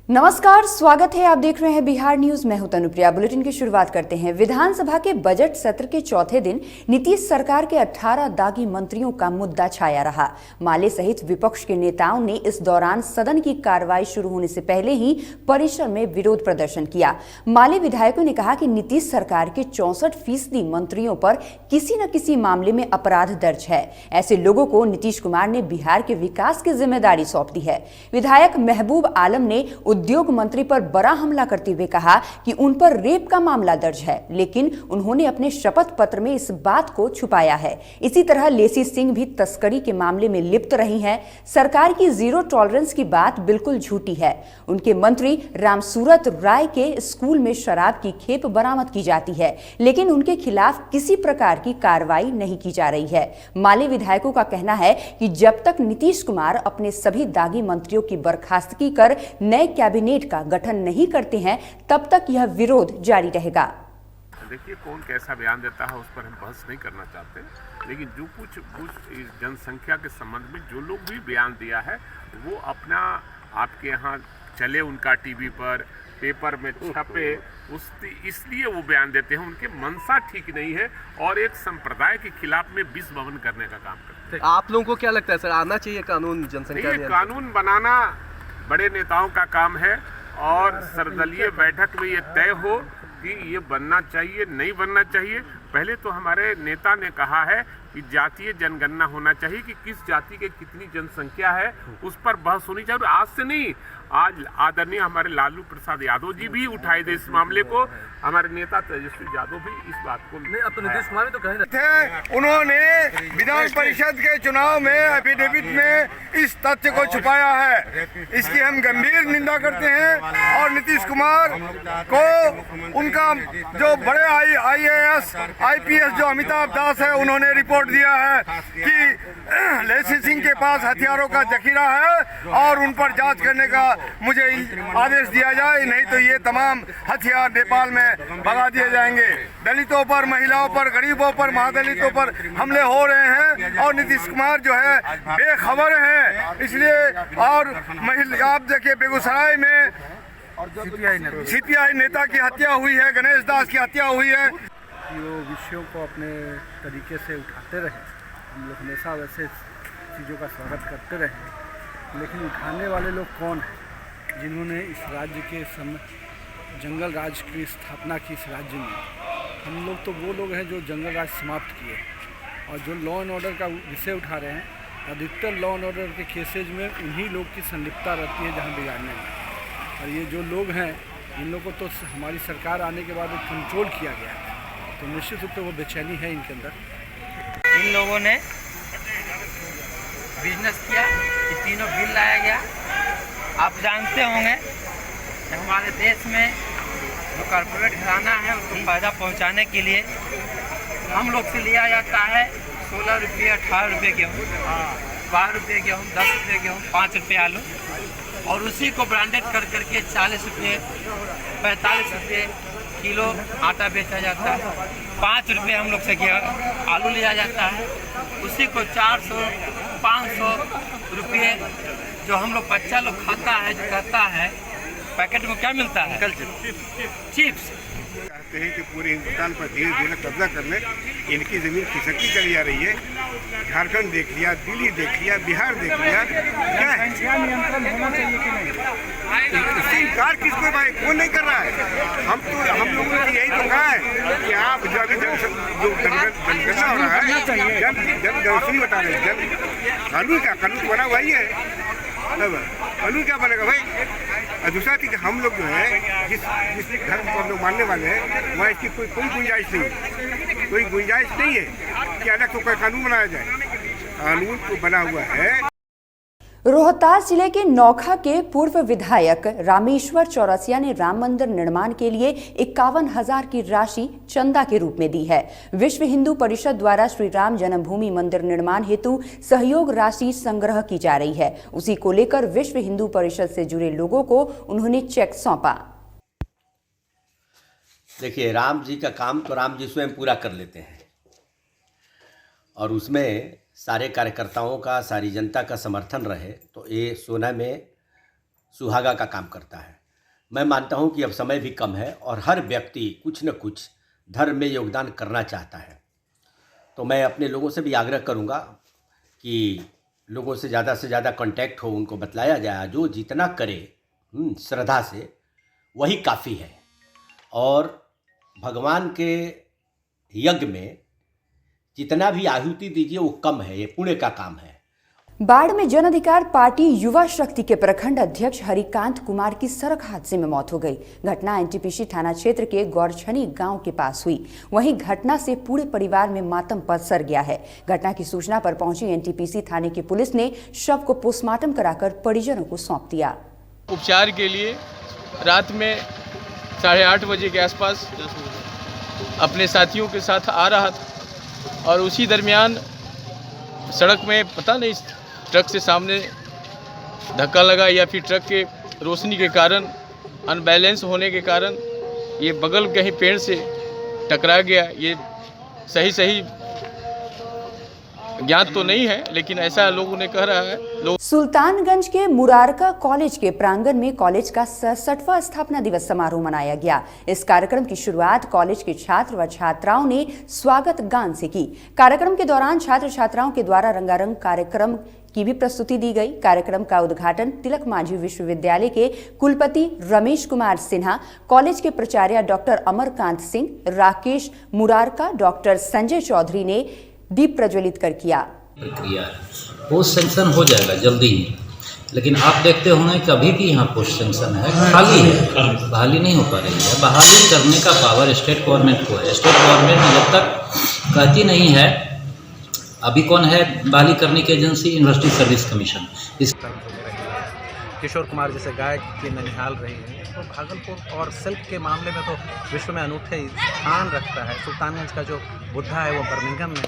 नमस्कार, स्वागत है। आप देख रहे हैं बिहार न्यूज। मैं हूं तनुप्रिया। बुलेटिन की शुरुआत करते हैं। विधानसभा के बजट सत्र के चौथे दिन नीतीश सरकार के 18 दागी मंत्रियों का मुद्दा छाया रहा। माले सहित विपक्ष के नेताओं ने इस दौरान सदन की कार्रवाई शुरू होने से पहले ही परिसर में विरोध प्रदर्शन किया। माले विधायकों ने कहा कि नीतीश सरकार के 64% मंत्रियों पर किसी न किसी मामले में अपराध दर्ज है। ऐसे लोगों को नीतीश कुमार ने बिहार के विकास की जिम्मेदारी सौंप दी है। विधायक महबूब आलम ने उद्योग मंत्री पर बड़ा हमला करते हुए कहा कि उन पर रेप का मामला दर्ज है, लेकिन उन्होंने अपने शपथ पत्र में इस बात को छुपाया है। इसी तरह लेसी सिंह भी तस्करी के मामले में लिप्त रही हैं। सरकार की जीरो टॉलरेंस की बात बिल्कुल झूठी है। उनके मंत्री रामसूरत राय के स्कूल में शराब की खेप बरामद की जाती है, लेकिन उनके खिलाफ किसी प्रकार की कार्रवाई नहीं की जा रही है। माले विधायकों का कहना है कि जब तक नीतीश कुमार अपने सभी दागी मंत्रियों की बर्खास्तगी कर नए कैबिनेट का गठन नहीं करते हैं, तब तक यह विरोध जारी रहेगा। देखिए, कौन कैसा बयान देता है उस पर हम बहस नहीं करना चाहते, लेकिन जो कुछ जनसंख्या के संबंध में जो लोग भी बयान दिया है वो अपना आपके यहाँ चले, उनका टीवी पर पेपर में छपे, इसलिए वो बयान देते हैं। उनके मंशा ठीक नहीं है और एक संप्रदाय के खिलाफ में विष भवन करने का काम करते हैं। आप लोगों को क्या लगता है सर, आना चाहिए कानून जनसंख्या? कानून बनाना बड़े नेताओं का काम है और सर्वदलीय बैठक में ये तय हो कि ये बनना चाहिए नहीं बनना चाहिए। पहले तो हमारे नेता ने कहा है कि जातीय जनगणना होना चाहिए कि किस जाति के कितनी जनसंख्या है, उस पर बहस होनी चाहिए। आज से नहीं, आज आदरणीय हमारे लालू प्रसाद यादव जी भी उठाए थे इस मामले को। हमारे नेता तेजस्वी यादव भी इस बात को नहीं, अब तो नीतीश कुमार तो कहे थे। उन्होंने विधान परिषद के चुनाव में एफिडेविट में इस तथ्य को छुपाया है। इसकी हम गंभीर निंदा करते हैं और नीतीश कुमार को उनका जो बड़े IAS IPS जो अमिताभ दास है, उन्होंने रिपोर्ट दिया है कि लेसी सिंह के पास हथियारों का जखीरा है और उन पर जांच करने का मुझे आदेश दिया जाए, नहीं तो ये तमाम हथियार नेपाल में भगा दिए जाएंगे। दलितों पर, महिलाओं पर, गरीबों पर, महादलितों पर हमले हो रहे हैं और नीतीश कुमार जो है बेखबर है। इसलिए और आप देखिए, बेगूसराय में CPI नेता की हत्या हुई है, गणेश दास की हत्या हुई है। वो विषयों को अपने तरीके से उठाते रहे, हम लोग हमेशा वैसे चीज़ों का स्वागत करते रहे, लेकिन उठाने वाले लोग कौन हैं जिन्होंने इस राज्य के जंगल राज की स्थापना की इस राज्य में? हम लोग तो वो लोग हैं जो जंगल राज समाप्त किए, और जो लॉ एंड ऑर्डर का विषय उठा रहे हैं, अधिकतर लॉ एंड ऑर्डर के केसेज में उन्हीं लोग की संलिप्तता रहती है जहाँ बिगाड़ने में। और ये जो लोग हैं, इन लोगों को तो हमारी सरकार आने के बाद कंट्रोल किया गया है, तो निश्चित रूप से वो बेचैनी है इनके अंदर। इन लोगों ने बिजनेस किया, ये तीनों बिल लाया गया। आप जानते होंगे कि हमारे देश में जो कॉर्पोरेट घराना है उसको फ़ायदा पहुंचाने के लिए हम लोग से लिया जाता है 16 रुपये, 18 रुपये गेहूँ, 12 रुपये गेहूँ, 10 रुपये गेहूँ, 5 रुपये आलू, और उसी को ब्रांडेड कर करके 40 रुपये, 45 रुपये किलो आटा बेचा जाता है। 5 रुपये हम लोग से आलू लिया जाता है, उसी को 400, 500 रुपये जो हम लोग बच्चा लोग खाता है, जो कहता है पैकेट में क्या मिलता है, चिप्स। कहते हैं कि पूरे हिंदुस्तान पर धीरे धीरे कब्जा करने इनकी ज़मीन खिसकती चली जा रही है। झारखंड देख लिया, दिल्ली देख लिया, बिहार देख लिया, क्या है? इससे इनकार किसको भाई, कौन नहीं कर रहा है? हम लोगों ने यही तो कहा है कि आप जो अभी जनगणना हो रहा है, जनगणना बता रहे हैं, कानून बना हुआ ही है, कानून क्या बनेगा भाई? और दूसरा चीज़, हम लोग जो है जिस धर्म को हम लोग मानने वाले हैं, वहाँ इसकी कोई गुंजाइश नहीं है कि अलग तो कोई कानून बनाया जाए। कानून तो बना हुआ है। रोहतास जिले के नौखा के पूर्व विधायक रामेश्वर चौरसिया ने राम मंदिर निर्माण के लिए 51,000 की राशि चंदा के रूप में दी है। विश्व हिंदू परिषद द्वारा श्री राम जन्मभूमि मंदिर निर्माण हेतु सहयोग राशि संग्रह की जा रही है। उसी को लेकर विश्व हिंदू परिषद से जुड़े लोगों को उन्होंने चेक सौंपा। देखिए, राम जी का काम तो राम जी स्वयं पूरा कर लेते हैं, और उसमें सारे कार्यकर्ताओं का, सारी जनता का समर्थन रहे तो ये सोना में सुहागा का काम करता है। मैं मानता हूँ कि अब समय भी कम है और हर व्यक्ति कुछ न कुछ धर्म में योगदान करना चाहता है। तो मैं अपने लोगों से भी आग्रह करूँगा कि लोगों से ज़्यादा कांटेक्ट हो, उनको बतलाया जाए जो जितना करे श्रद्धा से वही काफ़ी है। और भगवान के यज्ञ में जितना भी आहुति दीजिए वो कम है, ये पुण्य का काम है। बाढ़ में जन अधिकार पार्टी युवा शक्ति के प्रखंड अध्यक्ष हरिकांत कुमार की सड़क हादसे में मौत हो गई। घटना एनटीपीसी थाना क्षेत्र के गौरछनी गांव के पास हुई। वहीं घटना से पूरे परिवार में मातम पसर गया है। घटना की सूचना पर पहुंची एनटीपीसी थाने की पुलिस ने शव को पोस्टमार्टम कराकर परिजनों को सौंप दिया। उपचार के लिए रात में 8:30 बजे के आसपास अपने साथियों के साथ आ रहा था और उसी दरमियान सड़क में पता नहीं ट्रक से सामने धक्का लगा या फिर ट्रक के रोशनी के कारण अनबैलेंस होने के कारण ये बगल कहीं पेड़ से टकरा गया। ये सही ज्ञात तो नहीं है, लेकिन ऐसा लोगों ने कह रहा है। सुल्तानगंज के मुरारका कॉलेज के प्रांगण में कॉलेज का 67वां स्थापना दिवस समारोह मनाया गया। इस कार्यक्रम की शुरुआत कॉलेज के छात्र व छात्राओं ने स्वागत गान से की। कार्यक्रम के दौरान छात्र छात्राओं के द्वारा रंगारंग कार्यक्रम की भी प्रस्तुति दी गई। कार्यक्रम का उद्घाटन तिलक मांझी विश्वविद्यालय के कुलपति रमेश कुमार सिन्हा, कॉलेज के प्राचार्य डॉक्टर अमरकांत सिंह, राकेश मुरारका, डॉक्टर संजय चौधरी ने दीप प्रज्वलित कर किया। प्रक्रिया पोस्ट सेंक्शन हो जाएगा जल्दी ही, लेकिन आप देखते होंगे कि अभी भी यहाँ पोस्ट सेंक्शन है, खाली है, बहाली नहीं हो पा रही है। बहाली करने का पावर स्टेट गवर्नमेंट को है। स्टेट गवर्नमेंट जब तक कहती नहीं है, अभी कौन है बहाली करने की एजेंसी? University service commission. इस किशोर कुमार जैसे गायक के ननिहाल रहे हैं, तो भागलपुर और सिल्क के मामले में तो विश्व में अनूठे स्थान रखता है। सुल्तानगंज का जो बुद्धा है वो बर्मिंघम में।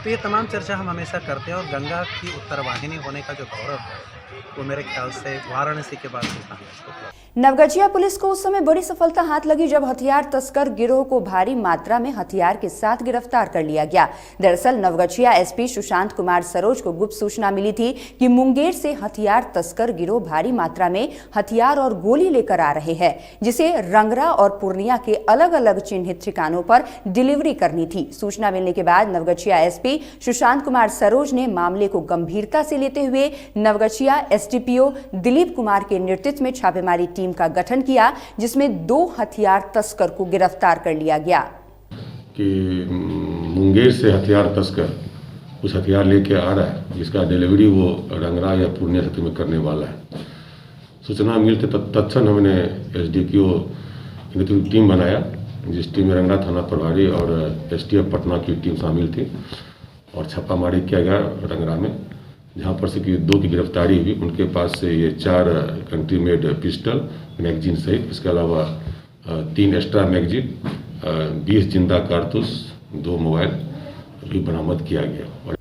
तो ये तमाम चर्चा हम हमेशा करते हैं और गंगा की उत्तरवाहिनी होने का जो गौरव है वो मेरे ख्याल से वाराणसी के बाद सुल्तानगंज को। नवगछिया पुलिस को उस समय बड़ी सफलता हाथ लगी जब हथियार तस्कर गिरोह को भारी मात्रा में हथियार के साथ गिरफ्तार कर लिया गया। दरअसल नवगछिया एसपी सुशांत कुमार सरोज को गुप्त सूचना मिली थी कि मुंगेर से हथियार तस्कर गिरोह भारी मात्रा में हथियार और गोली लेकर आ रहे हैं, जिसे रंगरा और पूर्णिया के अलग अलग चिन्हित ठिकानों पर डिलीवरी करनी थी। सूचना मिलने के बाद नवगछिया एसपी सुशांत कुमार सरोज ने मामले को गंभीरता से लेते हुए नवगछिया एसडीपीओ दिलीप कुमार के नेतृत्व में छापेमारी टीम का गठन किया, जिसमें 2 हथियार तस्कर को गिरफ्तार कर लिया गया। कि मुंगेर से हथियार तस्कर कुछ हथियार लेके आ रहा है, जिसका डिलीवरी वो रंगरा या पूर्णिया क्षेत्र में करने वाला है। सूचना मिलते तत्क्षण हमने एसडीपीओ की टीम बनाया, जिस टीम में रंगरा थाना प्रभारी और एसटीएफ पटना की टीम शामिल थी और छापामारी किया गया रंगरा में, जहाँ पर से कि 2 की गिरफ्तारी हुई। उनके पास से ये 4 कंट्री मेड पिस्टल मैगजीन सहित, इसके अलावा 3 एक्स्ट्रा मैगजीन, 20 जिंदा कारतूस, 2 मोबाइल भी बरामद किया गया।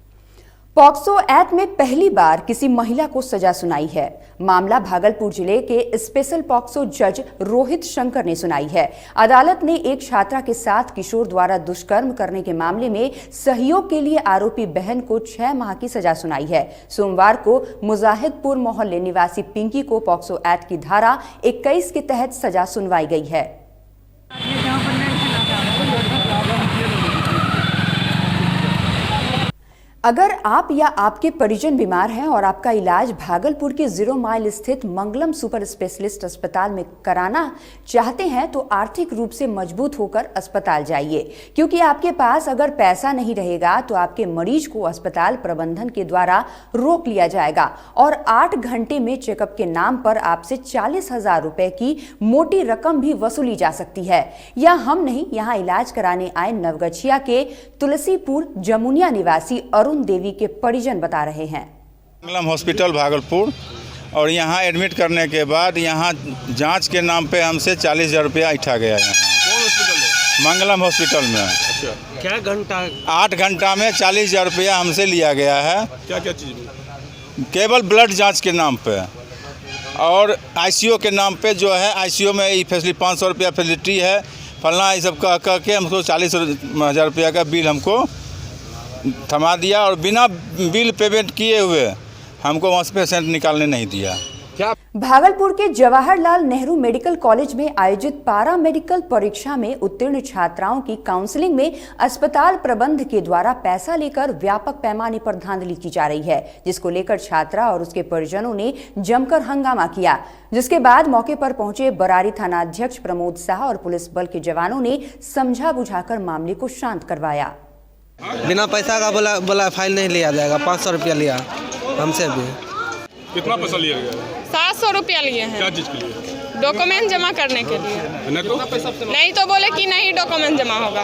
पॉक्सो एक्ट में पहली बार किसी महिला को सजा सुनाई है। मामला भागलपुर जिले के स्पेशल पॉक्सो जज रोहित शंकर ने सुनाई है। अदालत ने एक छात्रा के साथ किशोर द्वारा दुष्कर्म करने के मामले में सहयोग के लिए आरोपी बहन को 6 माह की सजा सुनाई है। सोमवार को मुजाहिदपुर मोहल्ले निवासी पिंकी को पॉक्सो एक्ट की धारा 21 के तहत सजा सुनवाई गई है। अगर आप या आपके परिजन बीमार हैं और आपका इलाज भागलपुर के 0 माइल स्थित मंगलम सुपर स्पेशलिस्ट अस्पताल में कराना चाहते हैं तो आर्थिक रूप से मजबूत होकर अस्पताल जाइए, क्योंकि आपके पास अगर पैसा नहीं रहेगा तो आपके मरीज को अस्पताल प्रबंधन के द्वारा रोक लिया जाएगा और 8 घंटे में चेकअप के नाम पर आपसे 40,000 रुपए की मोटी रकम भी वसूली जा सकती है। यह हम नहीं, यहाँ इलाज कराने आए नवगछिया के तुलसीपुर जमुनिया निवासी अरुण देवी के परिजन बता रहे हैं। मंगलम हॉस्पिटल भागलपुर, और यहाँ एडमिट करने के बाद यहाँ जांच के नाम पे हमसे 40,000 रुपया उठा गया। यहाँ कौन हॉस्पिटल है? मंगलम हॉस्पिटल में। अच्छा, क्या घंटा? 8 घंटा में 40,000 रुपया हमसे लिया गया है। क्या क्या चीज़ में? केवल ब्लड जांच के नाम पे और आईसीयू के नाम पे जो है, आईसीयू में ये फैसिलिटी 500 रुपया फैसिलिटी है, फलना ये सब कह के हमको 40,000 रुपया का बिल हमको थमा दिया और बिना बिल पेमेंट किए हुए हमको वहाँ से पेशेंट निकालने नहीं दिया। भागलपुर के जवाहरलाल नेहरू मेडिकल कॉलेज में आयोजित पारा मेडिकल परीक्षा में उत्तीर्ण छात्राओं की काउंसलिंग में अस्पताल प्रबंध के द्वारा पैसा लेकर व्यापक पैमाने पर धांधली की जा रही है, जिसको लेकर छात्रा और उसके परिजनों ने जमकर हंगामा किया, जिसके बाद मौके पर पहुंचे बरारी थाना अध्यक्ष प्रमोद शाह और पुलिस बल के जवानों ने समझा बुझाकर मामले को शांत करवाया। बिना पैसा का बोला फाइल नहीं लिया जाएगा। 500 रुपया लिया हमसे भी। कितना पैसा लिया गया? 700 रुपया लिए हैं। क्या चीज के लिए? डॉक्यूमेंट जमा करने के लिए। नहीं तो बोले कि नहीं डॉक्यूमेंट जमा होगा।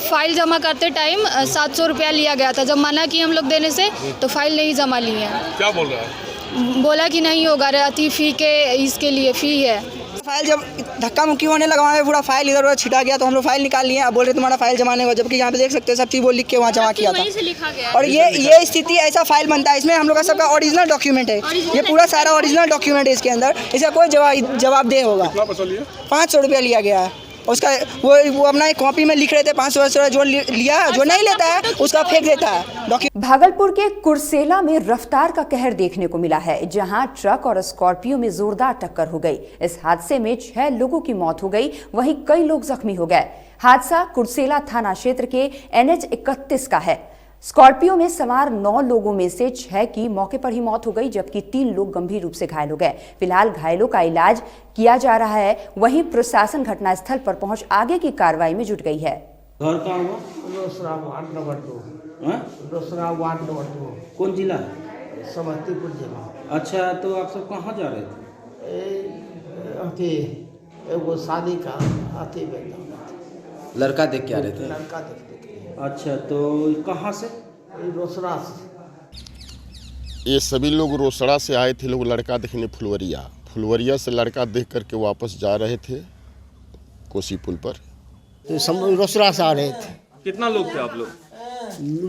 फाइल जमा करते टाइम 700 रुपया लिया गया था। जब मना की हम लोग देने से तो फाइल नहीं जमा लिए हैं। क्या बोल रहा है? बोला कि नहीं होगा, अति फी के इसके लिए फी है। फाइल जब धक्का मुक्की होने लगा, वहाँ पे पूरा फाइल इधर उधर छिटा गया, तो हम लोग फाइल निकाल लिए। अब बोल रहे तुम्हारा फाइल जमा नहीं हुआ, जबकि यहाँ पे देख सकते हैं सब चीज़ वो लिख के वहाँ जमा किया था। और ये स्थिति ऐसा फाइल बनता है, इसमें हम लोग का सबका ओरिजिनल डॉक्यूमेंट है। ये पूरा सारा ओरिजिनल डॉक्यूमेंट है इसके अंदर, इसका कोई जवाबदेह होगा। 500 रुपया लिया गया है। उसका वो अपना एक कॉपी में लिख रहे थे 500, जो लिया, जो नहीं लेता है उसका फेंक देता है। भागलपुर के कुर्सेला में रफ्तार का कहर देखने को मिला है, जहां ट्रक और स्कॉर्पियो में जोरदार टक्कर हो गई। इस हादसे में 6 लोगों की मौत हो गई, वहीं कई लोग जख्मी हो गए। हादसा कुर्सेला थाना क्षेत्र के NH 31 का है। स्कॉर्पियो में सवार 9 लोगों में से 6 की मौके पर ही मौत हो गई, जबकि 3 लोग गंभीर रूप से घायल हो गए। फिलहाल घायलों का इलाज किया जा रहा है। वहीं प्रशासन घटनास्थल पर पहुंच आगे की कार्रवाई में जुट गई है। घर कहाँ हुआ? दूसरा वार्ड नंबर 2। कौन जिला? समस्तीपुर जिला। अच्छा, तो आप सब कहाँ जा रहे थे? वो शादी का लड़का देख के आ रहे थे? लड़का देख। अच्छा, तो कहाँ से? रोसड़ा से। ये सभी लोग रोसड़ा से आए थे, लोग लड़का देखने फुलवरिया से लड़का देख करके वापस जा रहे थे कोसी पुल पर। तो रोसड़ा से आ रहे थे। कितना लोग थे आप लोग?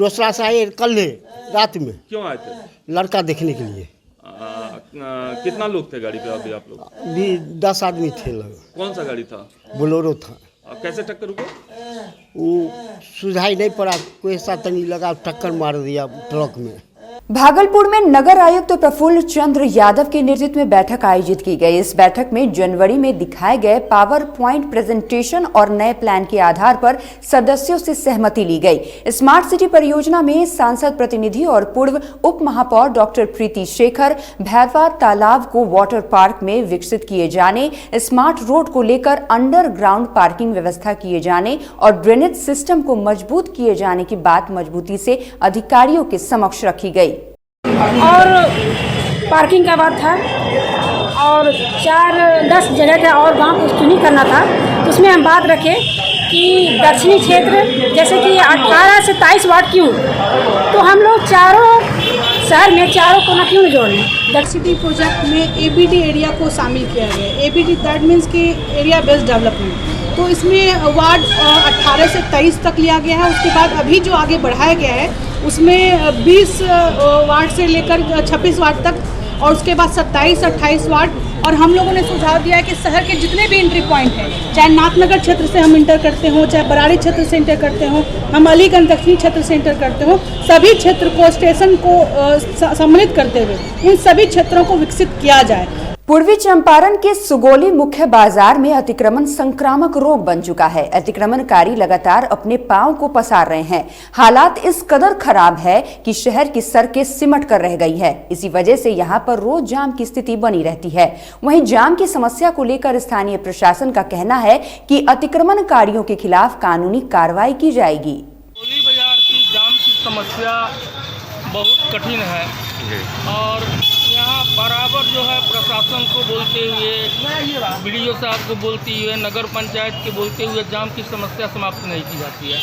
रोसड़ा से आए कल रात में। क्यों आए थे? लड़का देखने के लिए। कितना लोग थे गाड़ी पे अभी आप लोग? भी 10 आदमी थे लोग। कौन सा गाड़ी था? बोलेरो था। कैसे टक्कर हुआ? वो सुझाई नहीं पड़ा, कोई ऐसा तनी लगा टक्कर मार दिया ट्रक में। भागलपुर में नगर आयुक्त प्रफुल्ल चंद्र यादव के नेतृत्व में बैठक आयोजित की गई। इस बैठक में जनवरी में दिखाए गए पावर पॉइंट प्रेजेंटेशन और नए प्लान के आधार पर सदस्यों से सहमति ली गई। स्मार्ट सिटी परियोजना में सांसद प्रतिनिधि और पूर्व उप महापौर डॉक्टर प्रीति शेखर भैरवा तालाब को वाटर पार्क में विकसित किए जाने, स्मार्ट रोड को लेकर अंडरग्राउंड पार्किंग व्यवस्था किए जाने और ड्रेनेज सिस्टम को मजबूत किए जाने की बात मजबूती से अधिकारियों के समक्ष रखी गई। और पार्किंग का बात था और 4-10 जगह का और गांव को चुनी करना था। तो उसमें हम बात रखें कि दक्षिणी क्षेत्र जैसे कि 18 से 23 वार्ड क्यों, तो हम लोग चारों शहर में चारों को ना क्यों जोड़ें। दक्ष सिटी प्रोजेक्ट में ABD एरिया को शामिल किया गया है। ABD दैट मीन्स कि एरिया बेस्ड डेवलपमेंट। तो इसमें वार्ड 18 से 23 तक लिया गया है। उसके बाद अभी जो आगे बढ़ाया गया है उसमें 20 वार्ड से लेकर 26 वार्ड तक, और उसके बाद 27-28 वार्ड। और हम लोगों ने सुझाव दिया है कि शहर के जितने भी एंट्री पॉइंट हैं, चाहे नाथनगर क्षेत्र से हम इंटर करते हों, चाहे बरारी क्षेत्र से इंटर करते हों, हम अलीगंज दक्षिणी क्षेत्र से इंटर करते हों, सभी क्षेत्र को स्टेशन को सम्मिलित करते हुए इन सभी क्षेत्रों को विकसित किया जाए। पूर्वी चंपारण के सुगोली मुख्य बाजार में अतिक्रमण संक्रामक रोग बन चुका है। अतिक्रमणकारी लगातार अपने पांव को पसार रहे हैं। हालात इस कदर खराब है कि शहर की सड़कें सिमट कर रह गई है। इसी वजह से यहां पर रोज जाम की स्थिति बनी रहती है। वहीं जाम की समस्या को लेकर स्थानीय प्रशासन का कहना है कि अतिक्रमणकारियों के खिलाफ कानूनी कार्रवाई की जाएगी। सुगोली बाजार की जाम की समस्या बहुत कठिन है और यहाँ बराबर जो है प्रशासन को बोलते हुए, BDO साहब को बोलते हुए, नगर पंचायत के बोलते हुए जाम की समस्या समाप्त नहीं की जाती है,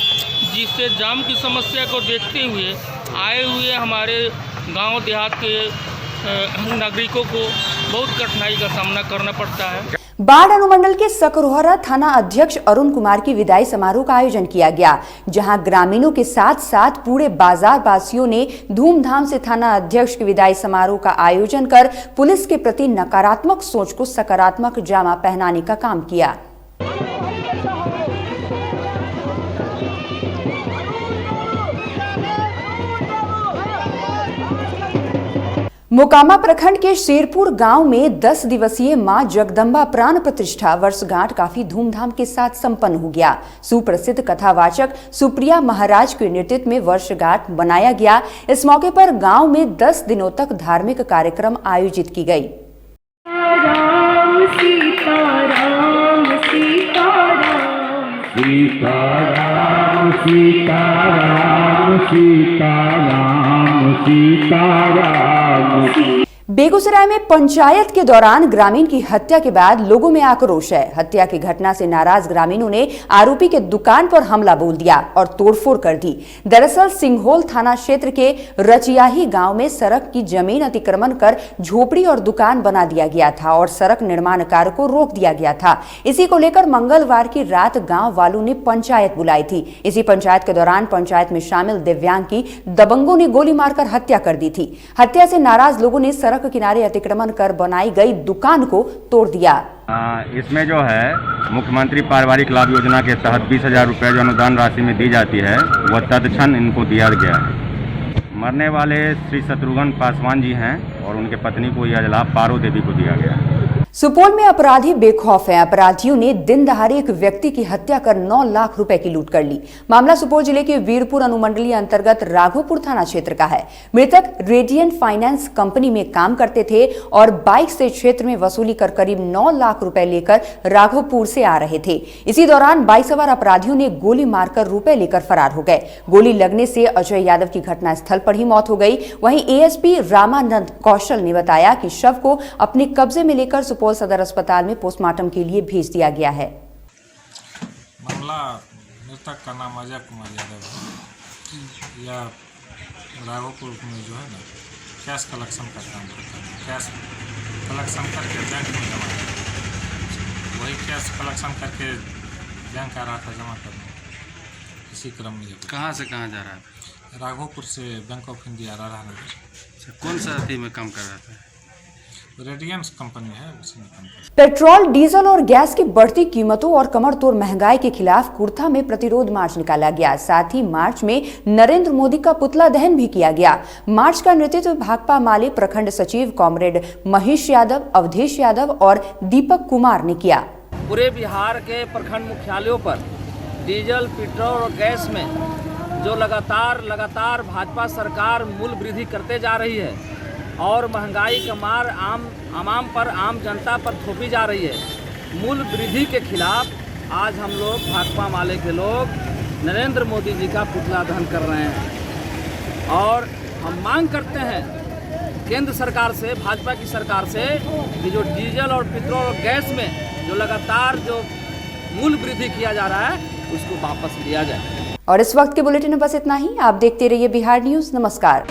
जिससे जाम की समस्या को देखते हुए आए हुए हमारे गांव देहात के नागरिकों को बहुत कठिनाई का सामना करना पड़ता है। बाढ़ अनुमंडल के सकरोहरा थाना अध्यक्ष अरुण कुमार की विदाई समारोह का आयोजन किया गया, जहां ग्रामीणों के साथ साथ पूरे बाजार वासियों ने धूमधाम से थाना अध्यक्ष की विदाई समारोह का आयोजन कर पुलिस के प्रति नकारात्मक सोच को सकारात्मक जामा पहनाने का काम किया। मोकामा प्रखंड के शेरपुर गांव में 10 दिवसीय मां जगदम्बा प्राण प्रतिष्ठा वर्षगांठ काफी धूमधाम के साथ संपन्न हो गया। सुप्रसिद्ध कथावाचक सुप्रिया महाराज के नेतृत्व में वर्षगांठ मनाया गया। इस मौके पर गांव में 10 दिनों तक धार्मिक कार्यक्रम आयोजित की गई। सीताराम सीताराम सीताराम सीताराम। बेगूसराय में पंचायत के दौरान ग्रामीण की हत्या के बाद लोगों में आक्रोश है। हत्या की घटना से नाराज ग्रामीणों ने आरोपी के दुकान पर हमला बोल दिया और तोड़फोड़ कर दी। दरअसल सिंघोल थाना क्षेत्र के रचियाही गांव में सड़क की जमीन अतिक्रमण कर झोपड़ी और दुकान बना दिया गया था और सड़क निर्माण कार्य को रोक दिया गया था। इसी को लेकर मंगलवार की रात गाँव वालों ने पंचायत बुलाई थी। इसी पंचायत के दौरान पंचायत में शामिल दिव्यांग की दबंगों ने गोली मारकर हत्या कर दी थी। हत्या से नाराज लोगों ने सड़क किनारे अतिक्रमण कर बनाई गई दुकान को तोड़ दिया। इसमें जो है मुख्यमंत्री पारिवारिक लाभ योजना के तहत 20,000 रुपये जो अनुदान राशि में दी जाती है वह तत्क्षण इनको दिया गया है। मरने वाले श्री शत्रुघ्न पासवान जी हैं और उनके पत्नी को यह लाभ पारो देवी को दिया गया है। सुपौल में अपराधी बेखौफ हैं। अपराधियों ने दिन दहाड़े एक व्यक्ति की हत्या कर 9 लाख रुपए की लूट कर ली। मामला सुपौल जिले के वीरपुर अनुमंडलीय अंतर्गत राघोपुर थाना क्षेत्र का है। मृतक रेडियंट फाइनेंस कंपनी में काम करते थे और बाइक से क्षेत्र में वसूली कर करीब 9 लाख रुपए लेकर राघोपुर से आ रहे थे। इसी दौरान बाइक सवार अपराधियों ने गोली मारकर रुपए लेकर फरार हो गए। गोली लगने से अजय यादव की घटनास्थल पर ही मौत हो गई। वहीं एएसपी रामानंद कौशल ने बताया कि शव को अपने कब्जे में लेकर सुपौल सदर अस्पताल में पोस्टमार्टम के लिए भेज दिया गया है। मामला मृतक का नाम अजय कुमार यादव है। यह राघोपुर में जो है ना कैश कलेक्शन का काम करता है। कैश कलेक्शन करके बैंक में जमा करता है। वही कैश कलेक्शन करके बैंक आ रहा था जमा करने। इसी क्रम में कहाँ से कहाँ जा रहा है? राघोपुर से बैंक ऑफ इंडिया राधानगर। कौन सा अथी में काम कर रहा था? रेडियंस कंपनी है, उसी में काम करता है। पेट्रोल, डीजल और गैस की बढ़ती कीमतों और कमर तोड़ महंगाई के खिलाफ कुर्था में प्रतिरोध मार्च निकाला गया। साथ ही मार्च में नरेंद्र मोदी का पुतला दहन भी किया गया। मार्च का नेतृत्व भाकपा माले प्रखंड सचिव कॉमरेड महेश यादव, अवधेश यादव और दीपक कुमार ने किया। पूरे बिहार के प्रखंड मुख्यालयों पर डीजल, पेट्रोल और गैस में जो लगातार भाजपा सरकार मूल्य वृद्धि करते जा रही है और महंगाई का मार आम जनता पर थोपी जा रही है। मूल्य वृद्धि के खिलाफ आज हम लोग भाकपा माले के लोग नरेंद्र मोदी जी का पुतला दहन कर रहे हैं और हम मांग करते हैं केंद्र सरकार से, भाजपा की सरकार से कि जो डीजल और पेट्रोल और गैस में जो लगातार जो मूल्य वृद्धि किया जा रहा है उसको वापस लिया जाए। और इस वक्त के बुलेटिन में बस इतना ही। आप देखते रहिए बिहार न्यूज। नमस्कार।